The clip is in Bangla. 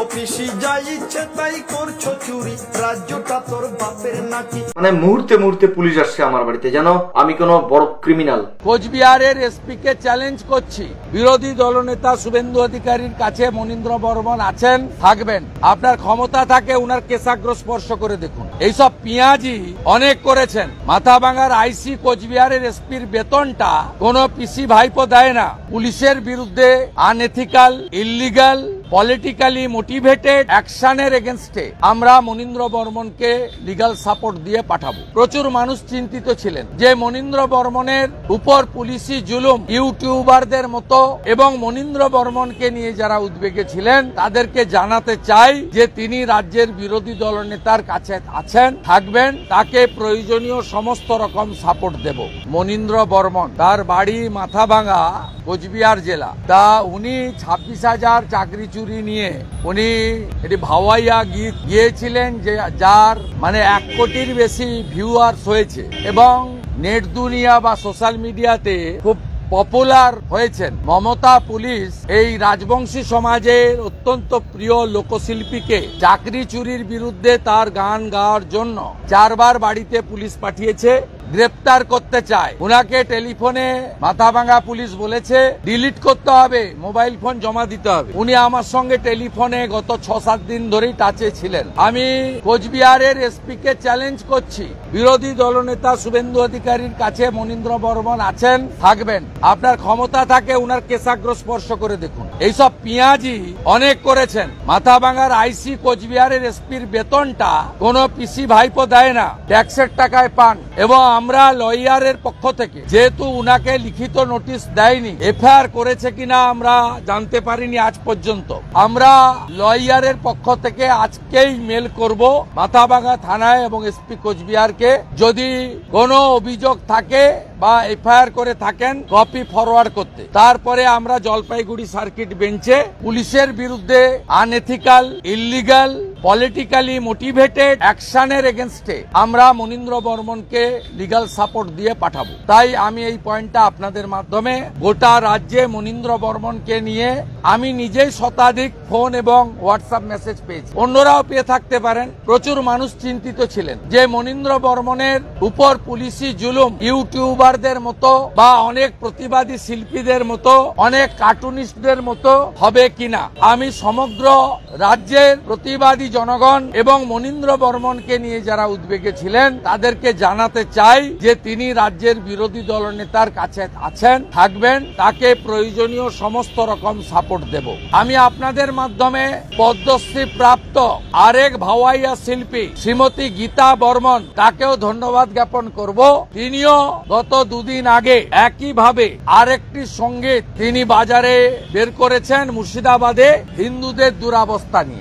অফিসে যাই ইচ্ছে তাই করছো চুরি, রাজ্যটা তোর বাপের নাকি। মানে মুহূর্তে মুহূর্তে পুলিশ আসছে আমার বাড়িতে, যেন আমি কোনো বড় ক্রিমিনাল। কোচবিহারের এসপি কে চ্যালেঞ্জ করছি, বিরোধী দলনেতা শুভেন্দু অধিকারীর কাছে মনীন্দ্র বর্মন আছেন, থাকবেন। আপনার ক্ষমতা থাকে উনার কেশাগ্র স্পর্শ করে দেখুন। এইসব পিঁয়াজি অনেক করেছেন। মাথাভাঙার আইসি কোচবিহারের এসপির বেতনটা কোন পিসি ভাইপো দেয় না। পুলিশের বিরুদ্ধে আনএথিক্যাল, ইল্লিগাল, পলিটিক্যালি মোটিভেটেড অ্যাকশনের এগেনস্টে আমরা মনীন্দ্র বর্মনকে লিগাল সাপোর্ট দিয়ে পাঠাবো। প্রচুর মানুষ চিন্তিত ছিলেন যে মনীন্দ্র বর্মনের উপর পুলিশি জুলুম ইউটিউবারদের মতো, এবং মনীন্দ্র বর্মনকে নিয়ে যারা উদ্বেগে ছিলেন তাদেরকে জানাতে চাই যে তিনি রাজ্যের বিরোধী দলনেতার কাছে আছেন, থাকবেন। তাকে প্রয়োজনীয় সমস্ত রকম সাপোর্ট দেব। মনীন্দ্র বর্মন, তার বাড়ি মাথাভাঙা, কোচবিহার জেলা। তা উনি 26,000 চাকরি চুরি নিয়ে উনি এটি ভাওয়াইয়া গীত গিয়েছিলেন, যে যার মানে 1 কোটির বেশি ভিউয়ার্স হয়েছে এবং নেট দুনিয়া বা সোশ্যাল মিডিয়াতে খুব পপুলার হয়েছেন। মমতা পুলিশ এই রাজবংশী সমাজের অত্যন্ত প্রিয় লোকশিল্পীকে চাকরি চুরির বিরুদ্ধে তার গান গাওয়ার জন্য 4 বার বাড়িতে পুলিশ পাঠিয়েছে, গ্রেপ্তার করতে চায়। উনাকে টেলিফোনে মাথাভাঙা পুলিশ বলেছে ডিলিট করতে হবে, মোবাইল ফোন জমা দিতে হবে। উনি আমার সঙ্গে টেলিফোনে গত 6-7 দিন ধরেই টাচে ছিলেন। আমি কোচবিহারের এসপি কে চ্যালেঞ্জ করছি, বিরোধী দলনেতা শুভেন্দু অধিকারীর কাছে মনীন্দ্র বর্মন আছেন, থাকবেন। আপনার ক্ষমতা থাকে উনার কেশাগ্র স্পর্শ করে দেখুন। এইসব পিঁয়াজি অনেক করেছেন। মাথাভাঙার আইসি কোচবিহারের এসপির বেতনটা কোন পিসি ভাইপো দেয় না, ট্যাক্সের টাকায় পান। এবং আমরা লয়ারের পক্ষ থেকে, যেহেতু উনাকে লিখিত নোটিশ দেয়নি, এফআইআর করেছে কিনা আমরা জানতে পারিনি আজ পর্যন্ত, আমরা লয়ারের পক্ষ থেকে আজকেই মেল করব মাথাভাঙা থানায় এবং এসপি কোচবিহারকে। যদি কোনো অভিযোগ থাকে বা এফআইআর করে থাকেন কপি ফরওয়ার্ড করতে। তারপরে আমরা জলপাইগুড়ি সার্কিট বেঞ্চে পুলিশের বিরুদ্ধে আনএথিক্যাল, ইল্লিগাল, পলিটিক্যালি মোটিভেটেড অ্যাকশনের এগেনস্টে আমরা মনীন্দ্র বর্মনকে লিগাল সাপোর্ট দিয়ে পাঠাবো। তাই আমি এই পয়েন্টটা আপনাদের মাধ্যমে গোটা রাজ্যে মনীন্দ্র বর্মনকে নিয়ে আমি নিজেই শতাধিক ফোন এবং হোয়াটসঅ্যাপ মেসেজ পেয়েছি, অন্যরাও পেয়ে থাকতে পারেন। প্রচুর মানুষ চিন্তিত ছিলেন যে মনীন্দ্র বর্মনের উপর পুলিশি জুলুম ইউটিউবারদের মতো বা অনেক প্রতিবাদী শিল্পীদের মতো, অনেক কার্টুনিস্টদের মতো হবে কিনা। আমি সমগ্র রাজ্যের প্রতিবাদী জনগণ এবং মনীন্দ্র বর্মনকে নিয়ে যারা উদ্বেগে ছিলেন তাদেরকে জানাতে চাই যে তিনি রাজ্যের বিরোধী দলনেতার কাছে আছেন, থাকবেন। তাকে প্রয়োজনীয় সমস্ত রকম সাপোর্ট দেব। আমি আপনাদের মাধ্যমে পদ্মশ্রী প্রাপ্ত আরেক ভাওয়াইয়া শিল্পী শ্রীমতী গীতা বর্মন, তাকেও ধন্যবাদ জ্ঞাপন করব। তিনিও গত 2 দিন আগে একইভাবে আরেকটি সঙ্গীত তিনি বাজারে বের করেছেন মুর্শিদাবাদে হিন্দুদের দুরাবস্থা নিয়ে।